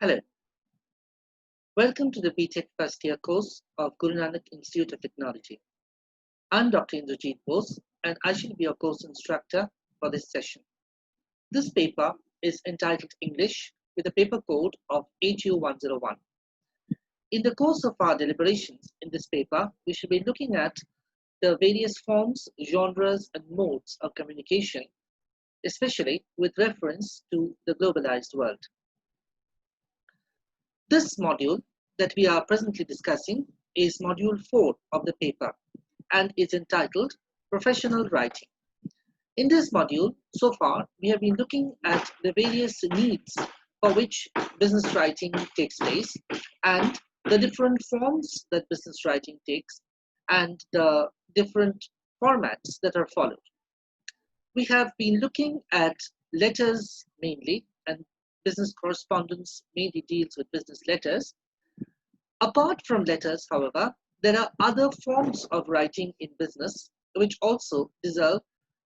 Hello, welcome to the BTech first year course of Guru Nanak Institute of Technology. I'm Dr. Indrajit Bose and I shall be your course instructor for this session. This paper is entitled English with a paper code of HU101. In the course of our deliberations in this paper, we shall be looking at the various forms, genres, and modes of communication, especially with reference to the globalized world. This module that we are presently discussing is module 4 of the paper and is entitled Professional Writing. In this module, so far, we have been looking at the various needs for which business writing takes place and the different forms that business writing takes and the different formats that are followed. We have been looking at letters mainly, and business correspondence mainly deals with business letters. Apart from letters, however, there are other forms of writing in business which also deserve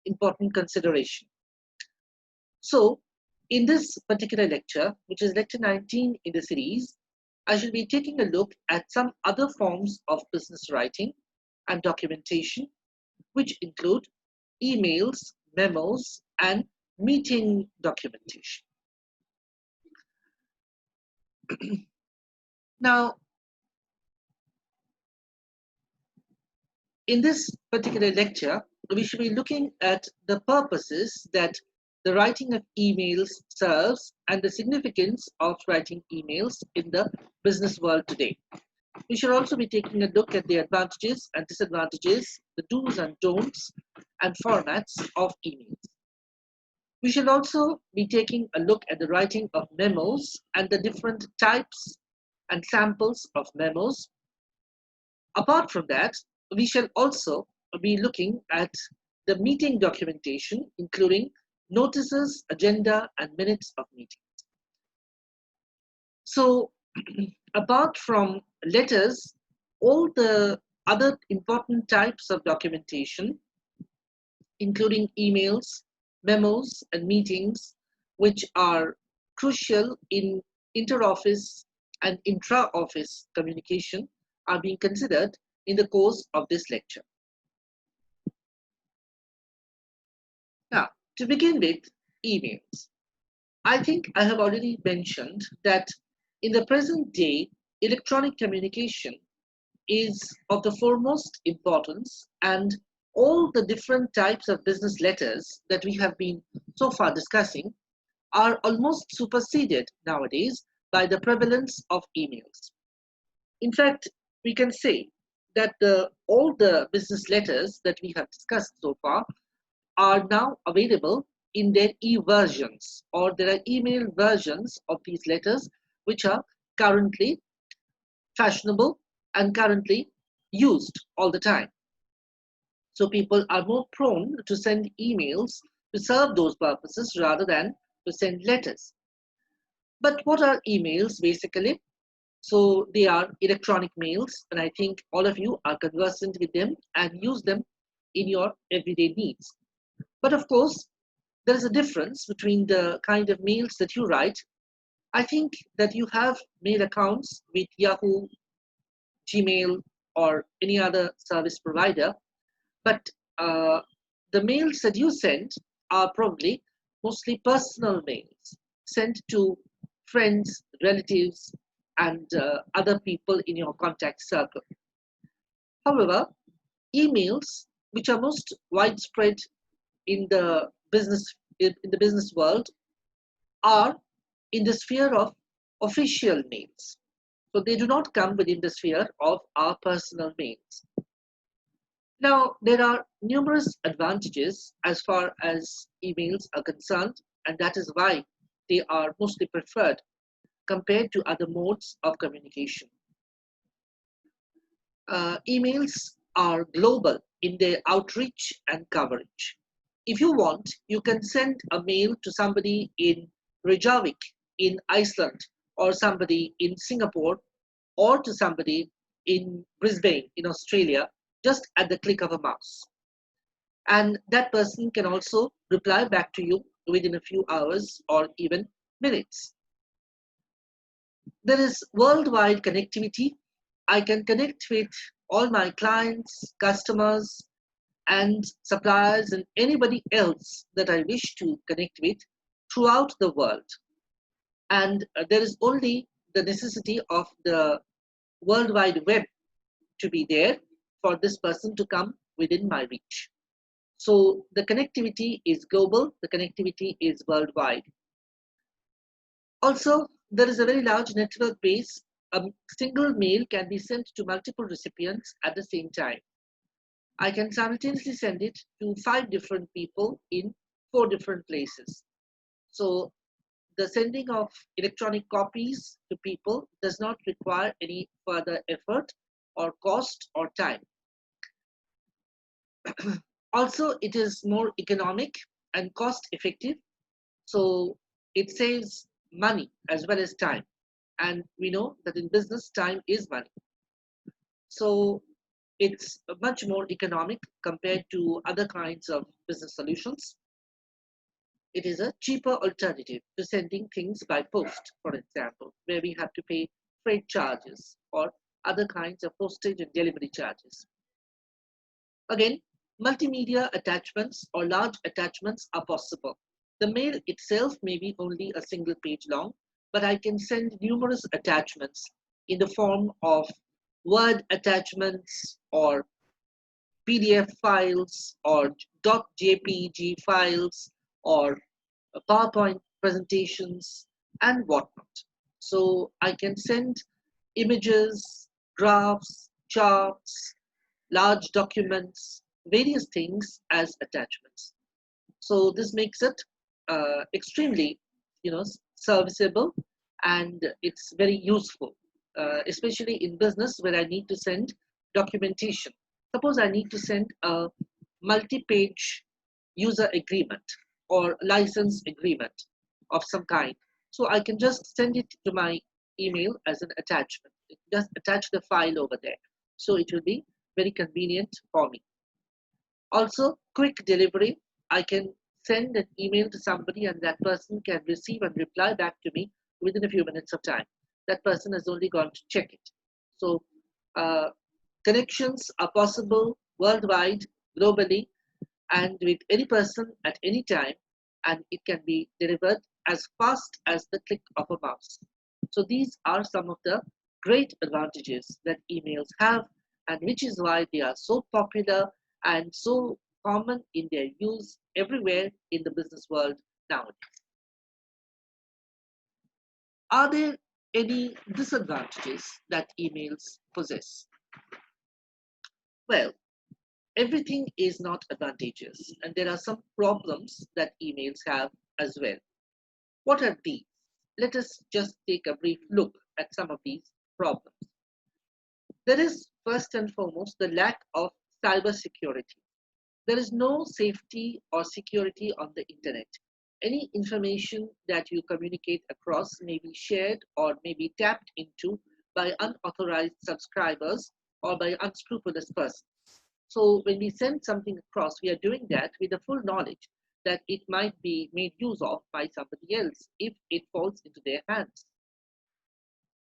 important consideration. So, in this particular lecture, which is lecture 19 in the series, I shall be taking a look at some other forms of business writing and documentation, which include emails, memos, and meeting documentation. Now, in this particular lecture, we should be looking at the purposes that the writing of emails serves and the significance of writing emails in the business world today. We should also be taking a look at the advantages and disadvantages, the do's and don'ts, and formats of emails. We should also be taking a look at the writing of memos and the different types and samples of memos. Apart from that, we shall also be looking at the meeting documentation, including notices, agenda, and minutes of meetings. So, apart from letters, all the other important types of documentation, including emails, memos, and meetings, which are crucial in inter-office and intra-office communication, are being considered in the course of this lecture. Now, to begin with, emails. I think I have already mentioned that in the present day, electronic communication is of the foremost importance, and all the different types of business letters that we have been so far discussing are almost superseded nowadays by the prevalence of emails. In fact, we can say that all the business letters that we have discussed so far are now available in their e-versions, or there are email versions of these letters which are currently fashionable and currently used all the time. So people are more prone to send emails to serve those purposes rather than to send letters. But what are emails basically? So they are electronic mails, and I think all of you are conversant with them and use them in your everyday needs. But of course, there is a difference between the kind of mails that you write. I think that you have mail accounts with Yahoo, Gmail, or any other service provider, but the mails that you send are probably mostly personal mails sent to friends, relatives, and other people in your contact circle. However, emails, which are most widespread in the business world, are in the sphere of official mails. So they do not come within the sphere of our personal mails. Now, there are numerous advantages as far as emails are concerned, and that is why they are mostly preferred compared to other modes of communication. Emails are global in their outreach and coverage. If you want, you can send a mail to somebody in Reykjavik in Iceland, or somebody in Singapore, or to somebody in Brisbane in Australia, just at the click of a mouse. And that person can also reply back to you within a few hours or even minutes. There is worldwide connectivity. I can connect with all my clients, customers, and suppliers and anybody else that I wish to connect with throughout the world. And there is only the necessity of the World Wide Web to be there for this person to come within my reach. So the connectivity is global, the connectivity is worldwide. Also, there is a very large network base. A single mail can be sent to multiple recipients at the same time. I can simultaneously send it to 5 different people in 4 different places. So the sending of electronic copies to people does not require any further effort or cost or time. Also, it is more economic and cost effective. So it saves money as well as time. And we know that in business, time is money. So it's much more economic compared to other kinds of business solutions. It is a cheaper alternative to sending things by post, for example, where we have to pay freight charges or other kinds of postage and delivery charges. Again, multimedia attachments or large attachments are possible. The mail itself may be only a single page long, but I can send numerous attachments in the form of Word attachments or PDF files or .jpg files or PowerPoint presentations and whatnot. So I can send images, graphs, charts, large documents, various things as attachments. So this makes it extremely, serviceable, and it's very useful, especially in business where I need to send documentation. Suppose I need to send a multi-page user agreement or license agreement of some kind. So I can just send it to my email as an attachment. Just attach the file over there. So it will be very convenient for me. Also, quick delivery. I can send an email to somebody and that person can receive and reply back to me within a few minutes of time. That person has only gone to check it. So connections are possible worldwide, globally, and with any person at any time, and it can be delivered as fast as the click of a mouse. So these are some of the great advantages that emails have, and which is why they are so popular and so common in their use everywhere in the business world nowadays. Are there any disadvantages that emails possess? Well, everything is not advantageous, and there are some problems that emails have as well. What are these? Let us just take a brief look at some of these problems. There is first and foremost the lack of cybersecurity. There is no safety or security on the internet. Any information that you communicate across may be shared or may be tapped into by unauthorized subscribers or by unscrupulous persons. So when we send something across, we are doing that with the full knowledge that it might be made use of by somebody else if it falls into their hands.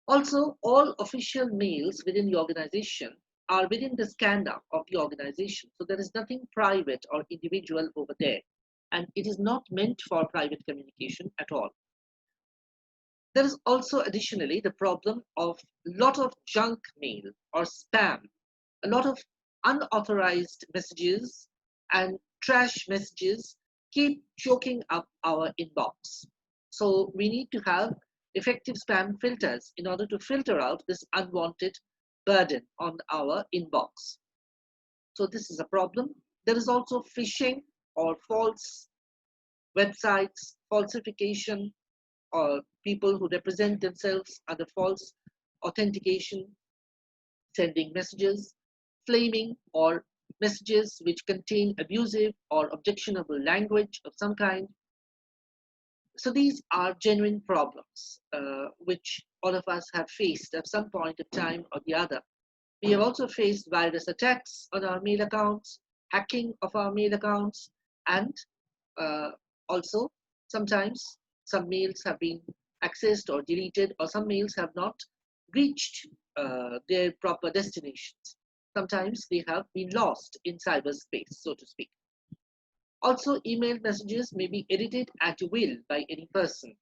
Also, all official mails within the organization are within the scanner of the organization. So there is nothing private or individual over there. And it is not meant for private communication at all. There is also additionally the problem of a lot of junk mail or spam, a lot of unauthorized messages and trash messages keep choking up our inbox. So we need to have effective spam filters in order to filter out this unwanted burden on our inbox. So this is a problem. There is also phishing or false websites, falsification, or people who represent themselves under false authentication, sending messages, flaming, or messages which contain abusive or objectionable language of some kind. So these are genuine problems which all of us have faced at some point of time or the other. We have also faced virus attacks on our mail accounts, hacking of our mail accounts, and also sometimes some mails have been accessed or deleted, or some mails have not reached their proper destinations. Sometimes they have been lost in cyberspace, so to speak. Also, email messages may be edited at will by any person.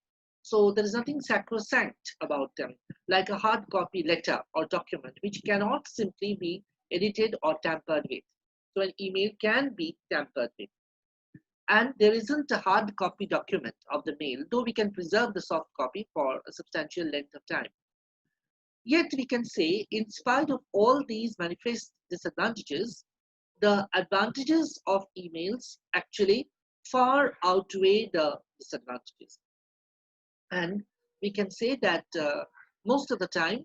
So there is nothing sacrosanct about them, like a hard copy letter or document, which cannot simply be edited or tampered with. So an email can be tampered with. And there isn't a hard copy document of the mail, though we can preserve the soft copy for a substantial length of time. Yet we can say, in spite of all these manifest disadvantages, the advantages of emails actually far outweigh the disadvantages. And we can say that most of the time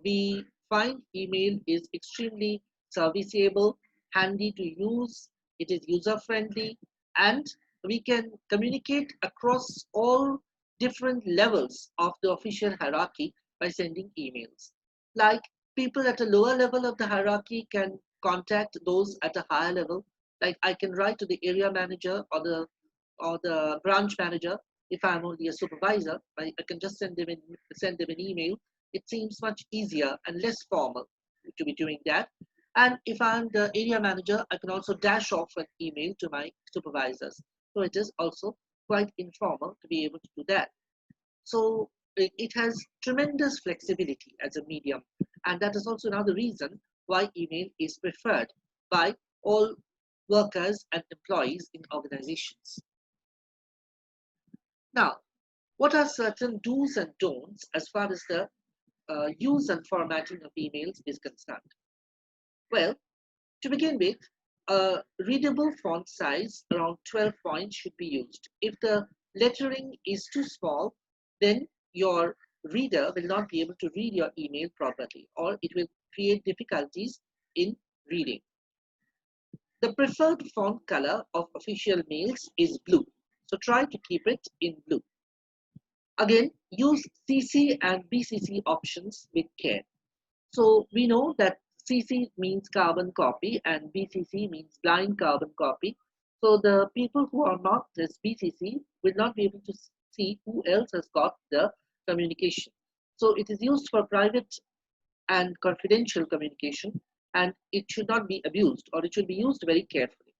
we find email is extremely serviceable, handy to use, it is user friendly, and we can communicate across all different levels of the official hierarchy by sending emails. Like, people at a lower level of the hierarchy can contact those at a higher level. Like, I can write to the area manager or the branch manager. If I'm only a supervisor, I can just send them an email. It seems much easier and less formal to be doing that. And if I'm the area manager, I can also dash off an email to my supervisors. So it is also quite informal to be able to do that. So it has tremendous flexibility as a medium. And that is also another reason why email is preferred by all workers and employees in organizations. Now, what are certain do's and don'ts as far as the use and formatting of emails is concerned? Well, to begin with, a readable font size around 12 points should be used. If the lettering is too small, then your reader will not be able to read your email properly, or it will create difficulties in reading. The preferred font color of official mails is blue, so try to keep it in blue. Again, use CC and BCC options with care. So we know that CC means carbon copy and BCC means blind carbon copy. So the people who are marked as BCC will not be able to see who else has got the communication. So it is used for private and confidential communication, and it should not be abused, or it should be used very carefully.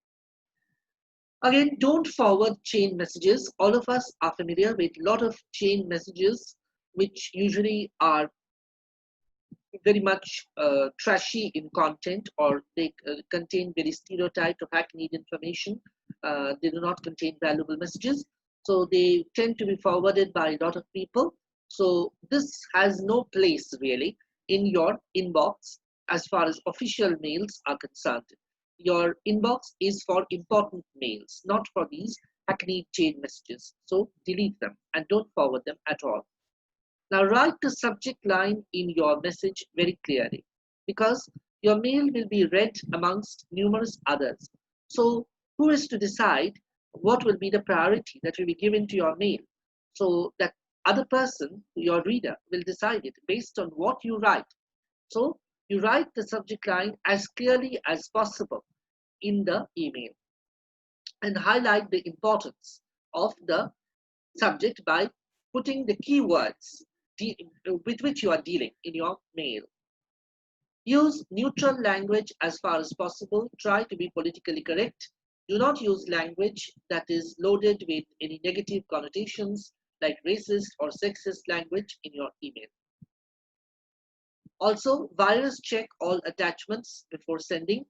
Again, don't forward chain messages. All of us are familiar with a lot of chain messages, which usually are very much trashy in content, or they contain very stereotyped or hackneyed information. They do not contain valuable messages. So they tend to be forwarded by a lot of people. So this has no place really in your inbox as far as official mails are concerned. Your inbox is for important mails, not for these hackneyed chain messages. So delete them and don't forward them at all. Now write the subject line in your message very clearly, because your mail will be read amongst numerous others. So who is to decide what will be the priority that will be given to your mail? So that other person, your reader, will decide it based on what you write. So you write the subject line as clearly as possible in the email and highlight the importance of the subject by putting the keywords with which you are dealing in your mail. Use neutral language as far as possible. Try to be politically correct. Do not use language that is loaded with any negative connotations like racist or sexist language in your email. Also, virus check all attachments before sending.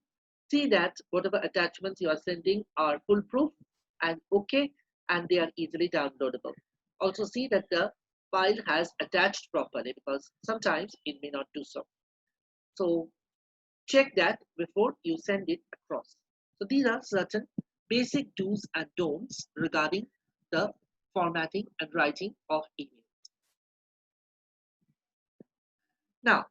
See that whatever attachments you are sending are foolproof and okay, and they are easily downloadable. Also see that the file has attached properly, because sometimes it may not do so. So check that before you send it across. So these are certain basic do's and don'ts regarding the formatting and writing of email. Now,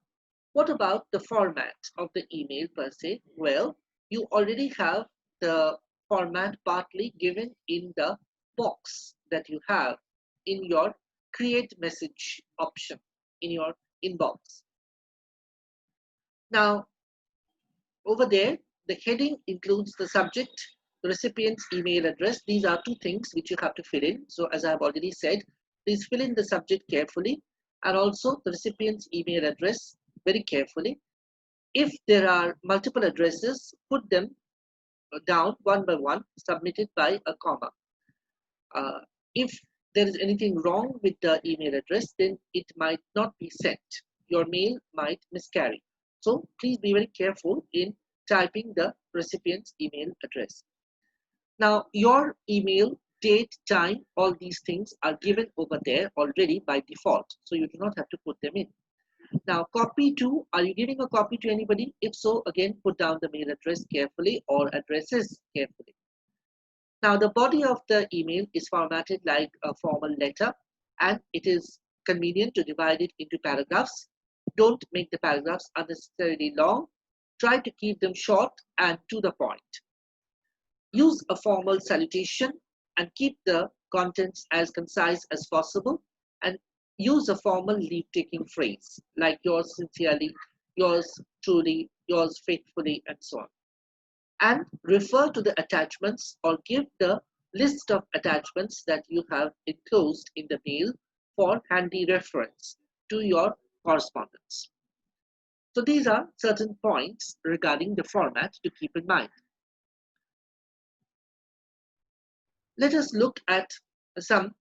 what about the format of the email per se? Well, you already have the format partly given in the box that you have in your create message option in your inbox. Now, over there, the heading includes the subject, the recipient's email address. These are two things which you have to fill in. So as I've already said, Please fill in the subject carefully and also the recipient's email address very carefully. If there are multiple addresses, put them down one by one, submitted by a comma. Uh, if there is anything wrong with the email address, then it might not be sent. Your mail might miscarry. So please be very careful in typing the recipient's email address. Now, your email, date, time, all these things are given over there already by default. So you do not have to put them in. Now, copy to, are you giving a copy to anybody? If so, again, put down the mail address carefully or addresses carefully. Now, the body of the email is formatted like a formal letter, and it is convenient to divide it into paragraphs. Don't make the paragraphs unnecessarily long. Try to keep them short and to the point. Use a formal salutation and keep the contents as concise as possible, and use a formal leave-taking phrase like yours sincerely, yours truly, yours faithfully, and so on. And refer to the attachments or give the list of attachments that you have enclosed in the mail for handy reference to your correspondence. So these are certain points regarding the format to keep in mind. Let us look at some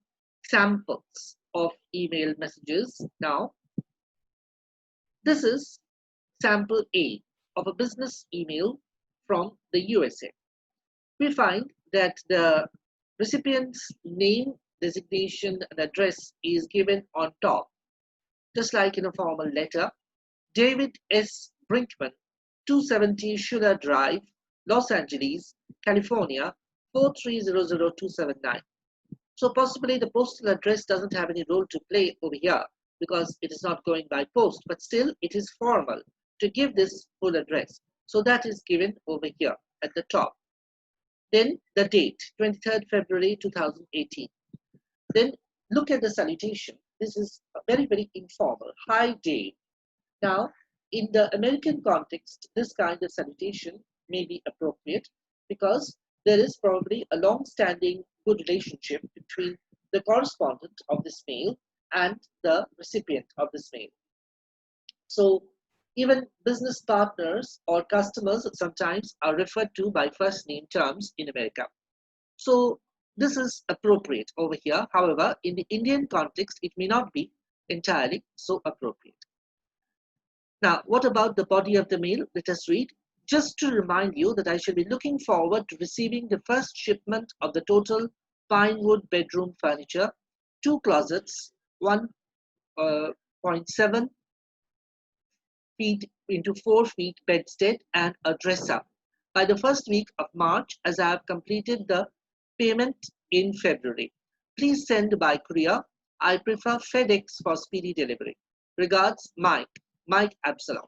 samples of email messages now. This is sample A of a business email from the USA. We find that the recipient's name, designation, and address is given on top, just like in a formal letter. David S. Brinkman, 270 Schuler Drive, Los Angeles, California, 4300279. So possibly the postal address doesn't have any role to play over here because it is not going by post, but still it is formal to give this full address. So that is given over here at the top. Then the date, 23rd February 2018. Then look at the salutation. This is very, very informal. Hi, Dave. Now, in the American context, this kind of salutation may be appropriate because there is probably a long-standing good relationship between the correspondent of this mail and the recipient of this mail. So even business partners or customers sometimes are referred to by first name terms in America. So this is appropriate over here. However, in the Indian context, it may not be entirely so appropriate. Now, what about the body of the mail? Let us read. Just to remind you that I shall be looking forward to receiving the first shipment of the total pinewood bedroom furniture, 2 closets, 1.7 feet into 4 feet bedstead, and a dresser by the first week of March, as I have completed the payment in February. Please send by courier. I prefer FedEx for speedy delivery. Regards, Mike Absalom.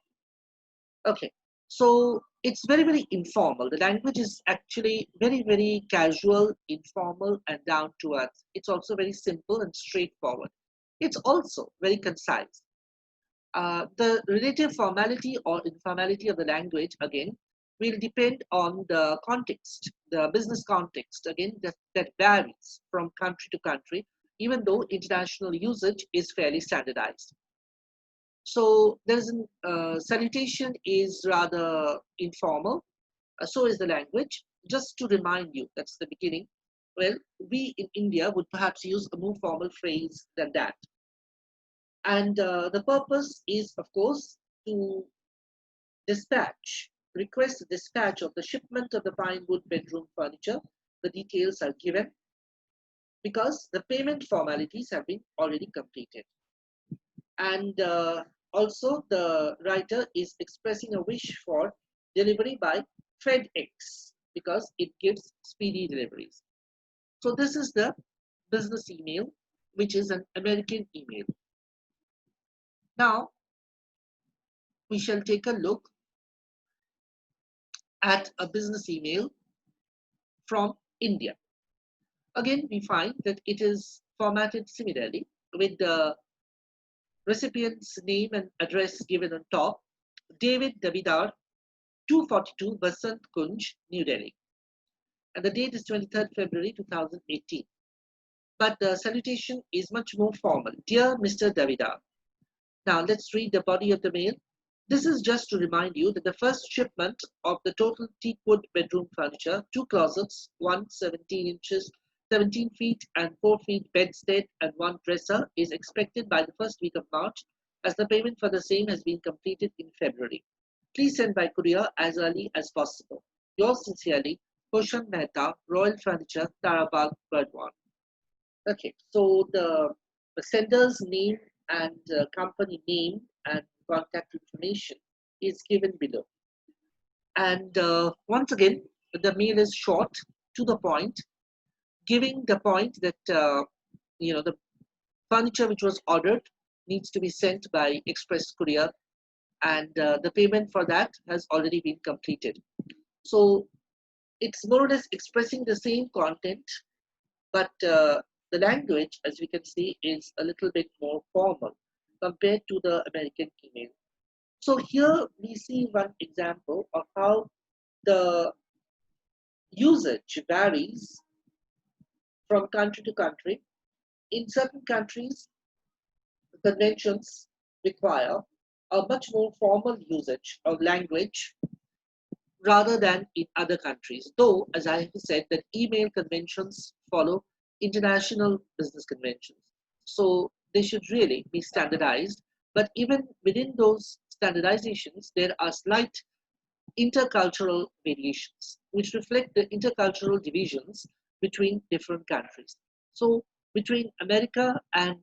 Okay, so it's very, very informal. The language is actually very, very casual, informal, and down to earth. It's also very simple and straightforward. It's also very concise. The relative formality or informality of the language, again, will depend on the context, the business context, again, that varies from country to country, even though international usage is fairly standardized. So there is salutation is rather informal, so is the language. Just to remind you, that's the beginning. Well, we in India would perhaps use a more formal phrase than that. And the purpose is, of course, to request the dispatch of the shipment of the pinewood bedroom furniture. The details are given because the payment formalities have been already completed. And also the writer is expressing a wish for delivery by FedEx because it gives speedy deliveries. So this is the business email, which is an American email. Now, we shall take a look at a business email from India. Again, we find that it is formatted similarly with the recipient's name and address given on top. David Davidar, 242 Basant Kunj, New Delhi. And the date is 23rd February 2018. but the salutation is much more formal. Dear Mr. Davida. Now let's read the body of the mail. This is just to remind you that the first shipment of the total teakwood bedroom furniture, 2 closets, one 17 inches, 17 feet and 4 feet bedstead and one dresser is expected by the first week of March, as the payment for the same has been completed in February. Please send by courier as early as possible. Yours sincerely, Hoshan Mehta, Royal Furniture, Tarabag, Burdwan. Okay, so the sender's name and company name and contact information is given below. And once again, the mail is short, to the point, giving the point that the furniture which was ordered needs to be sent by express courier, and the payment for that has already been completed. So it's more or less expressing the same content, but the language, as we can see, is a little bit more formal compared to the American email. So here we see one example of how the usage varies from country to country. In certain countries, conventions require a much more formal usage of language rather than in other countries. Though, as I have said, that email conventions follow international business conventions. So they should really be standardized. But even within those standardizations, there are slight intercultural variations, which reflect the intercultural divisions between different countries. So between America and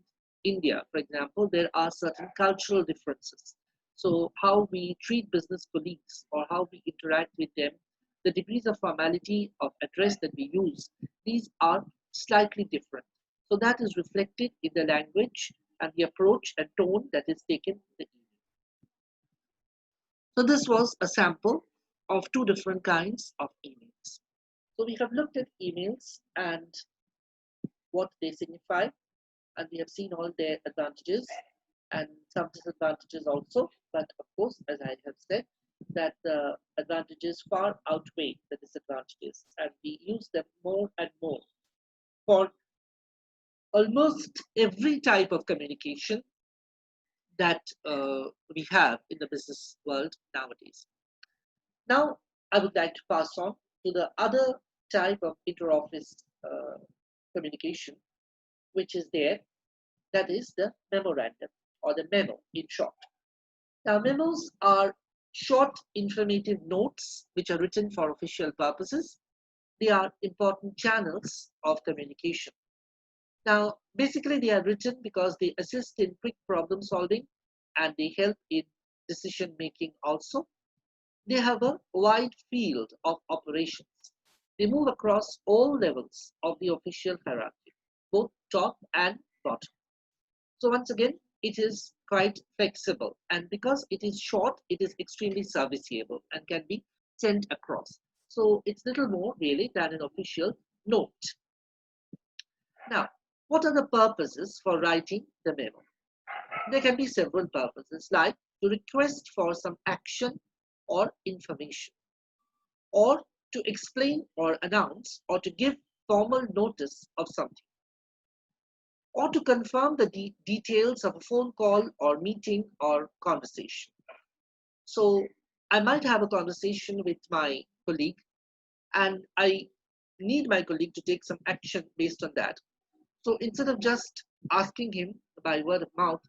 India, for example, there are certain cultural differences. So how we treat business colleagues or how we interact with them, the degrees of formality of address that we use, these are slightly different. So that is reflected in the language and the approach and tone that is taken in the email. So this was a sample of two different kinds of emails. So we have looked at emails and what they signify, and we have seen all their advantages and some disadvantages also. But of course, as I have said, that the advantages far outweigh the disadvantages, and we use them more and more for almost every type of communication that we have in the business world nowadays. Now, I would like to pass on to the other type of interoffice communication, which is there, that is the memorandum or the memo in short. Now, memos are short informative notes which are written for official purposes. They are important channels of communication. Now, basically, they are written because they assist in quick problem solving and they help in decision making also. They have a wide field of operations. They move across all levels of the official hierarchy, both top and bottom. So once again, it is quite flexible, and because it is short, it is extremely serviceable and can be sent across. So it's little more really than an official note. Now, what are the purposes for writing the memo? There can be several purposes, like to request for some action or information, or to explain or announce, or to give formal notice of something, or to confirm the details of a phone call or meeting or conversation. So I might have a conversation with my colleague and I need my colleague to take some action based on that. So instead of just asking him by word of mouth,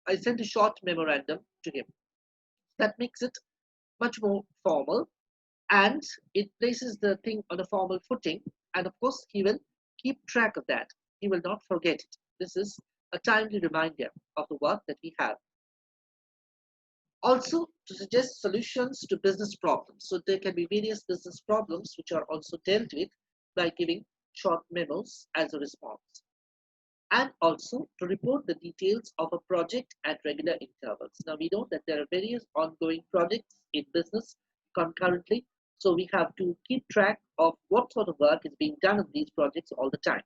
I send a short memorandum to him. That makes it much more formal, and it places the thing on a formal footing, and of course he will keep track of that. He will not forget it. This is a timely reminder of the work that we have. Also, to suggest solutions to business problems. So there can be various business problems which are also dealt with by giving short memos as a response. And also to report the details of a project at regular intervals. Now we know that there are various ongoing projects in business concurrently, so we have to keep track of what sort of work is being done on these projects all the time.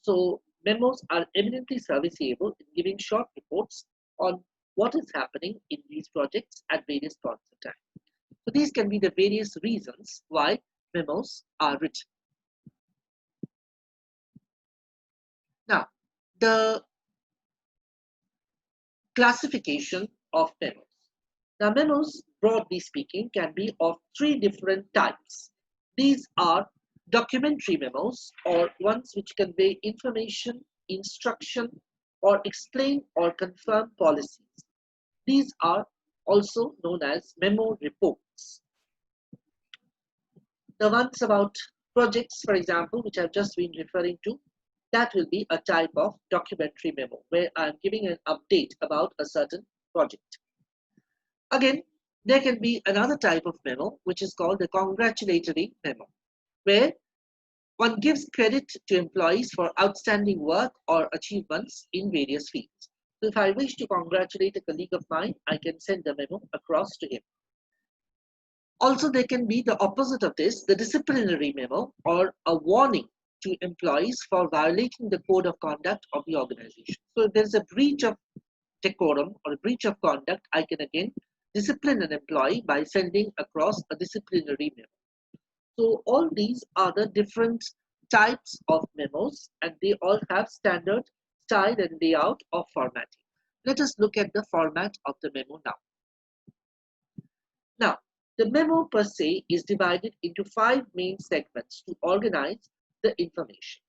So memos are eminently serviceable in giving short reports on what is happening in these projects at various points of time. So these can be the various reasons why memos are written. the classification of memos. Now, memos, broadly speaking, can be of three different types. These are documentary memos, or ones which convey information, instruction, or explain or confirm policies. These are also known as memo reports. The ones about projects, for example, which I've just been referring to, that will be a type of documentary memo where I'm giving an update about a certain project. Again, there can be another type of memo which is called the congratulatory memo, where one gives credit to employees for outstanding work or achievements in various fields. So if I wish to congratulate a colleague of mine, I can send a memo across to him. Also, there can be the opposite of this, the disciplinary memo, or a warning to employees for violating the code of conduct of the organization. So if there's a breach of decorum or a breach of conduct, I can again discipline an employee by sending across a disciplinary memo. So all these are the different types of memos, and they all have standard style and layout of formatting. Let us look at the format of the memo now. Now, the memo per se is divided into 5 main segments to organize the information.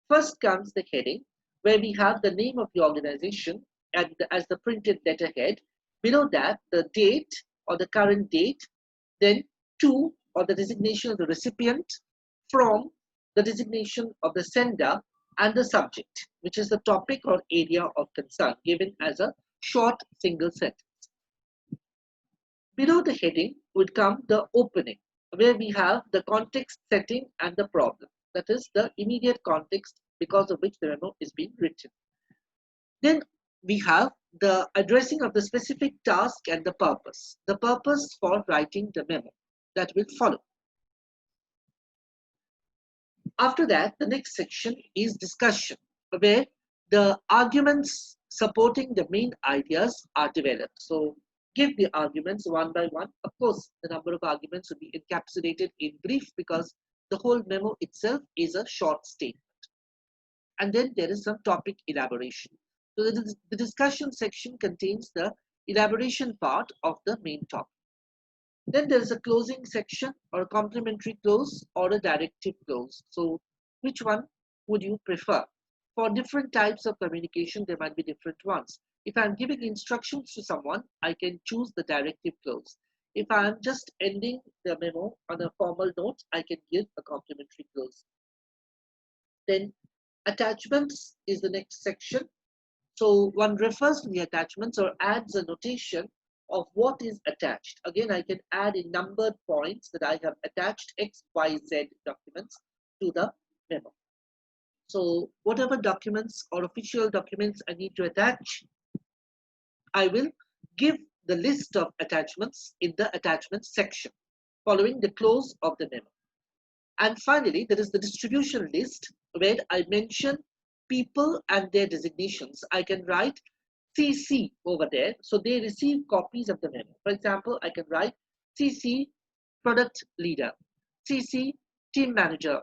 First comes the heading, where we have the name of the organization and as the printed letterhead. Below that, the date or the current date, then to or the designation of the recipient, from the designation of the sender, and the subject, which is the topic or area of concern, given as a short single sentence. Below the heading would come the opening, where we have the context setting and the problem. That is the immediate context because of which the memo is being written. Then we have the addressing of the specific task and the purpose for writing the memo that will follow. After that, the next section is discussion, where the arguments supporting the main ideas are developed. So give the arguments one by one. Of course, the number of arguments will be encapsulated in brief because the whole memo itself is a short statement. And then there is some topic elaboration. So the discussion section contains the elaboration part of the main topic. Then there is a closing section or a complementary close or a directive close. So which one would you prefer? For different types of communication, there might be different ones. If I'm giving instructions to someone, I can choose the directive close. If I'm just ending the memo on a formal note, I can give a complementary close. Then attachments is the next section. So one refers to the attachments or adds a notation of what is attached. Again, I can add in numbered points that I have attached X, Y, Z documents to the memo. So whatever documents or official documents I need to attach, I will give the list of attachments in the attachments section following the close of the memo. And finally, there is the distribution list where I mention people and their designations. I can write CC over there, so they receive copies of the memo. For example, I can write CC product leader, CC team manager,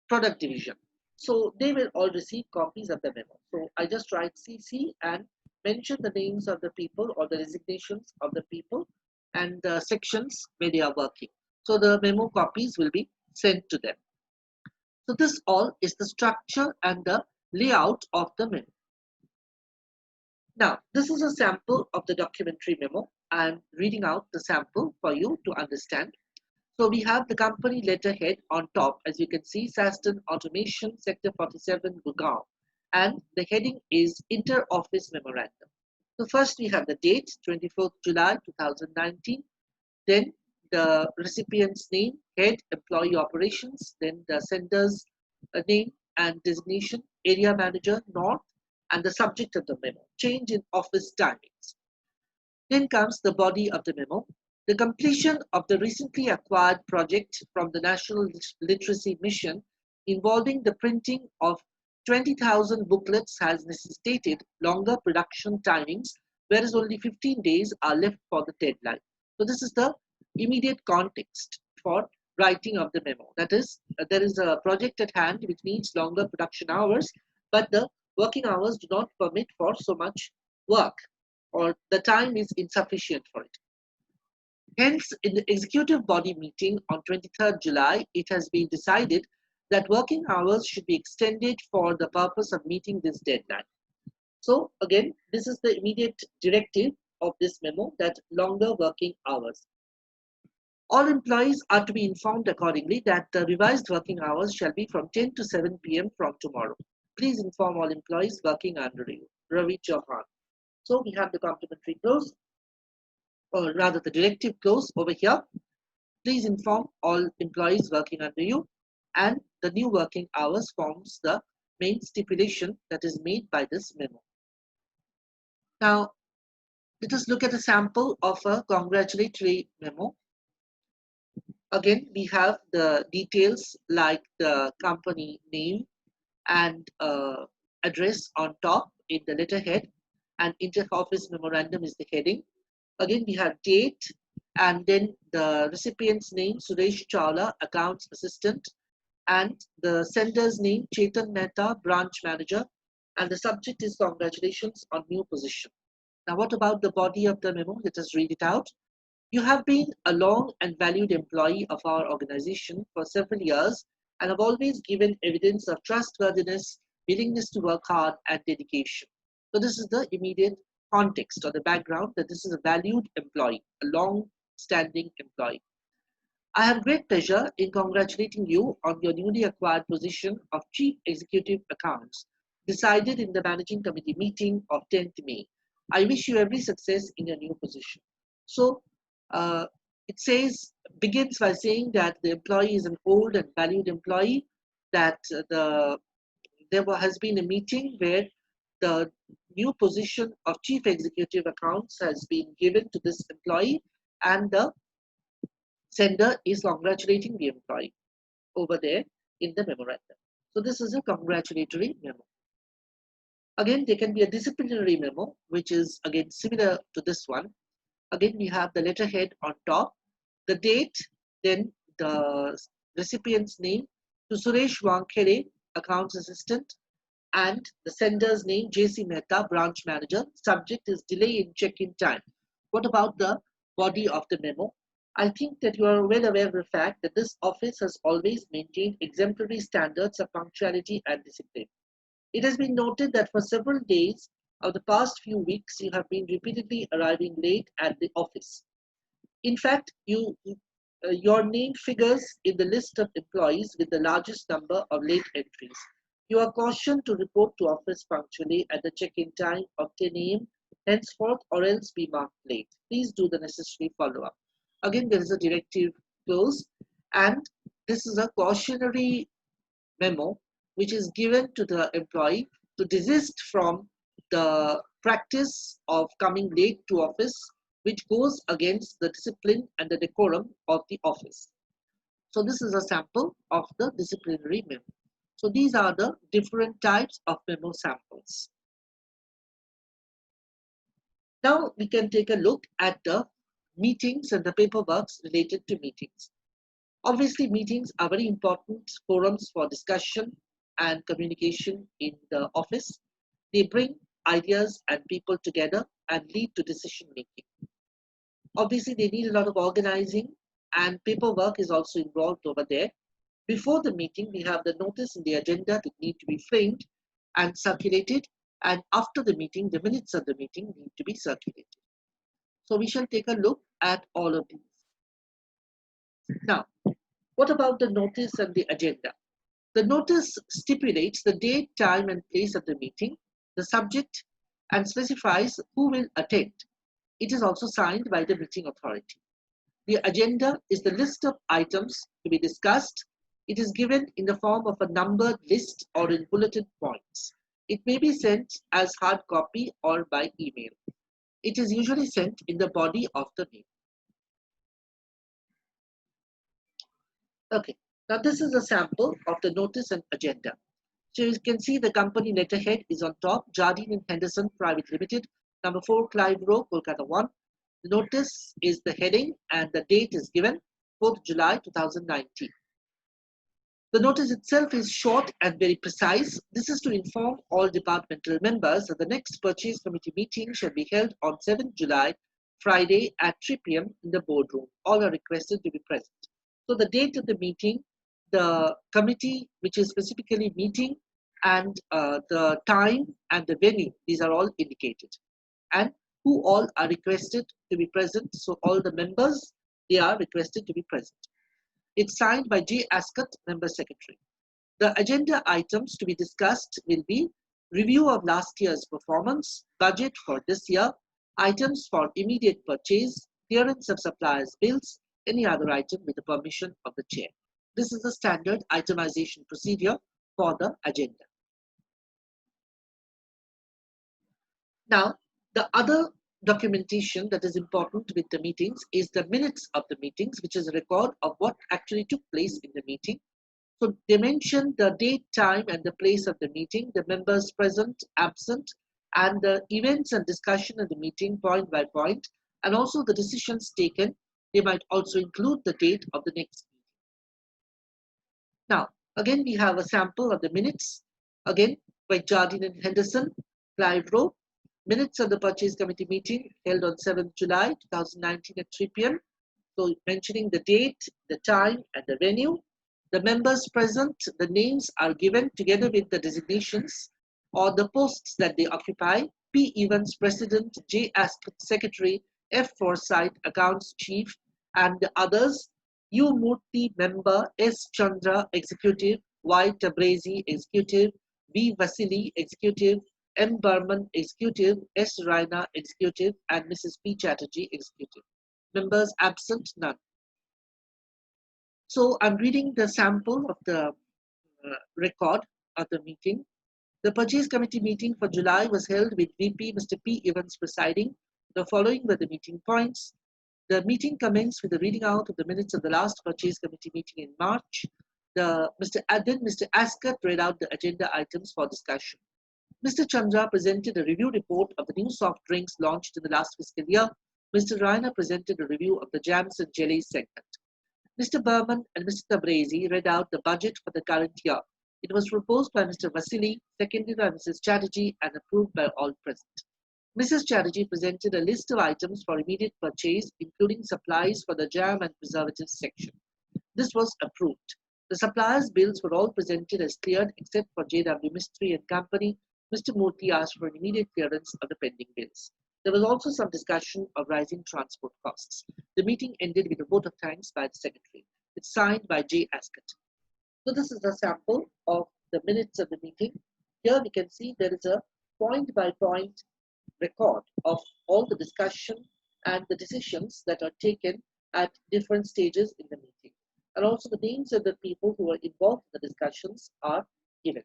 product division. So they will all receive copies of the memo. So I just write CC and mention the names of the people or the designations of the people and the sections where they are working. So the memo copies will be sent to them. So this all is the structure and the layout of the memo. Now, this is a sample of the documentary memo. I'm reading out the sample for you to understand. So we have the company letterhead on top, as you can see, Saston Automation, Sector 47, Gurgaon. And the heading is Inter-Office Memorandum. So first we have the date, 24th July 2019. Then the recipient's name, head, employee operations. Then the sender's name and designation, area manager, north, and the subject of the memo, change in office timings. Then comes the body of the memo. The completion of the recently acquired project from the National Literacy Mission involving the printing of 20,000 booklets has necessitated longer production timings, whereas only 15 days are left for the deadline. So this is the immediate context for writing of the memo. That is, there is a project at hand which needs longer production hours, but the working hours do not permit for so much work, or the time is insufficient for it. Hence, in the executive body meeting on 23rd July, it has been decided that working hours should be extended for the purpose of meeting this deadline. So again, this is the immediate directive of this memo, that longer working hours. All employees are to be informed accordingly that the revised working hours shall be from 10 to 7 p.m. from tomorrow. Please inform all employees working under you. Ravi Chauhan. So we have the complementary clause, or rather the directive clause over here. Please inform all employees working under you, and the new working hours forms the main stipulation that is made by this memo. Now, let us look at a sample of a congratulatory memo. Again, we have the details like the company name and address on top in the letterhead, and inter-office memorandum is the heading. Again, we have date, and then the recipient's name, Suresh Chawla, accounts assistant, and the sender's name, Chetan Mehta, branch manager, and the subject is congratulations on new position. Now, what about the body of the memo? Let us read it out. You have been a long and valued employee of our organization for several years and have always given evidence of trustworthiness, willingness to work hard, and dedication. So this is the immediate context or the background, that this is a valued employee, a long-standing employee. I have great pleasure in congratulating you on your newly acquired position of Chief Executive Accounts, decided in the Managing Committee meeting of 10th May. I wish you every success in your new position. So it begins by saying that the employee is an old and valued employee, that there has been a meeting where the new position of Chief Executive Accounts has been given to this employee, and the sender is congratulating the employee over there in the memorandum. So this is a congratulatory memo. Again, there can be a disciplinary memo, which is again similar to this one. Again, we have the letterhead on top, the date, then the recipient's name, to Suresh Wankere, accounts assistant, and the sender's name, JC Mehta, branch manager. Subject is delay in check-in time. What about the body of the memo? I think that you are well aware of the fact that this office has always maintained exemplary standards of punctuality and discipline. It has been noted that for several days of the past few weeks, you have been repeatedly arriving late at the office. In fact, your name figures in the list of employees with the largest number of late entries. You are cautioned to report to office punctually at the check-in time of 10 a.m. henceforth, or else be marked late. Please do the necessary follow-up. Again, there is a directive clause, and this is a cautionary memo which is given to the employee to desist from the practice of coming late to office, which goes against the discipline and the decorum of the office. So this is a sample of the disciplinary memo. So these are the different types of memo samples. Now we can take a look at the meetings and the paperwork related to meetings. Obviously, meetings are very important forums for discussion and communication in the office. They bring ideas and people together and lead to decision making. Obviously, they need a lot of organizing, and paperwork is also involved over there. Before the meeting, we have the notice and the agenda that need to be framed and circulated, and after the meeting, the minutes of the meeting need to be circulated. So we shall take a look at all of these. Now, what about the notice and the agenda? The notice stipulates the date, time, and place of the meeting, the subject, and specifies who will attend. It is also signed by the meeting authority. The agenda is the list of items to be discussed. It is given in the form of a numbered list or in bulleted points. It may be sent as hard copy or by email. It is usually sent in the body of the mail. Okay, now this is a sample of the notice and agenda. So you can see the company letterhead is on top, Jardine and Henderson Private Limited, number 4 Clive Row, Kolkata 1. The notice is the heading and the date is given, 4th July 2019. The notice itself is short and very precise. This is to inform all departmental members that the next Purchase Committee meeting shall be held on 7th July, Friday at 3 p.m. in the boardroom. All are requested to be present. So the date of the meeting, the committee which is specifically meeting, and the time and the venue, these are all indicated. And who all are requested to be present. So all the members, they are requested to be present. It's signed by J. Ascott, Member Secretary. The agenda items to be discussed will be review of last year's performance, budget for this year, items for immediate purchase, clearance of suppliers' bills, any other item with the permission of the chair. This is the standard itemization procedure for the agenda. Now, the other documentation that is important with the meetings is the minutes of the meetings, which is a record of what actually took place in the meeting. So they mention the date, time, and the place of the meeting, the members present, absent, and the events and discussion of the meeting point by point, and also the decisions taken. They might also include the date of the next meeting. Now, again, we have a sample of the minutes, again, by Jardine and Henderson, Clive Rowe. Minutes of the Purchase Committee meeting held on 7th July 2019 at 3 p.m. So mentioning the date, the time, and the venue. The members present, the names are given together with the designations or the posts that they occupy. P. Evans, President, J. Ascott, Secretary, F. Forsyth, Accounts Chief, and the others. U. Murthy, Member, S. Chandra, Executive, Y. Tabrezi, Executive, V. Vasili, Executive, M. Burman, Executive, S. Raina, Executive, and Mrs. P. Chatterjee, Executive. Members absent, none. So I'm reading the sample of the record of the meeting. The Purchase Committee meeting for July was held with VP Mr. P. Evans presiding. The following were the meeting points. The meeting commenced with the reading out of the minutes of the last Purchase Committee meeting in March. Mr. Ascott read out the agenda items for discussion. Mr. Chandra presented a review report of the new soft drinks launched in the last fiscal year. Mr. Raina presented a review of the jams and jellies segment. Mr. Burman and Mr. Tabrezi read out the budget for the current year. It was proposed by Mr. Vasili, seconded by Mrs. Chatterjee, and approved by all present. Mrs. Chatterjee presented a list of items for immediate purchase, including supplies for the jam and preservatives section. This was approved. The suppliers' bills were all presented as cleared except for J.W. Mistry and Company. Mr. Murthy asked for an immediate clearance of the pending bills. There was also some discussion of rising transport costs. The meeting ended with a vote of thanks by the Secretary. It's signed by J. Ascott. So this is a sample of the minutes of the meeting. Here we can see there is a point-by-point record of all the discussion and the decisions that are taken at different stages in the meeting. And also the names of the people who are involved in the discussions are given.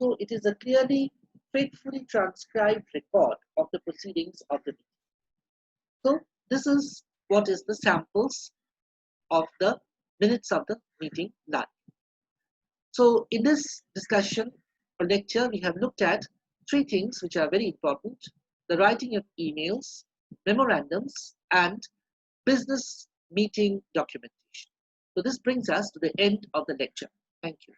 So it is a clearly, faithfully transcribed record of the proceedings of the meeting. So this is what is the samples of the minutes of the meeting live. So in this discussion or lecture, we have looked at three things which are very important: the writing of emails, memorandums, and business meeting documentation. So this brings us to the end of the lecture. Thank you.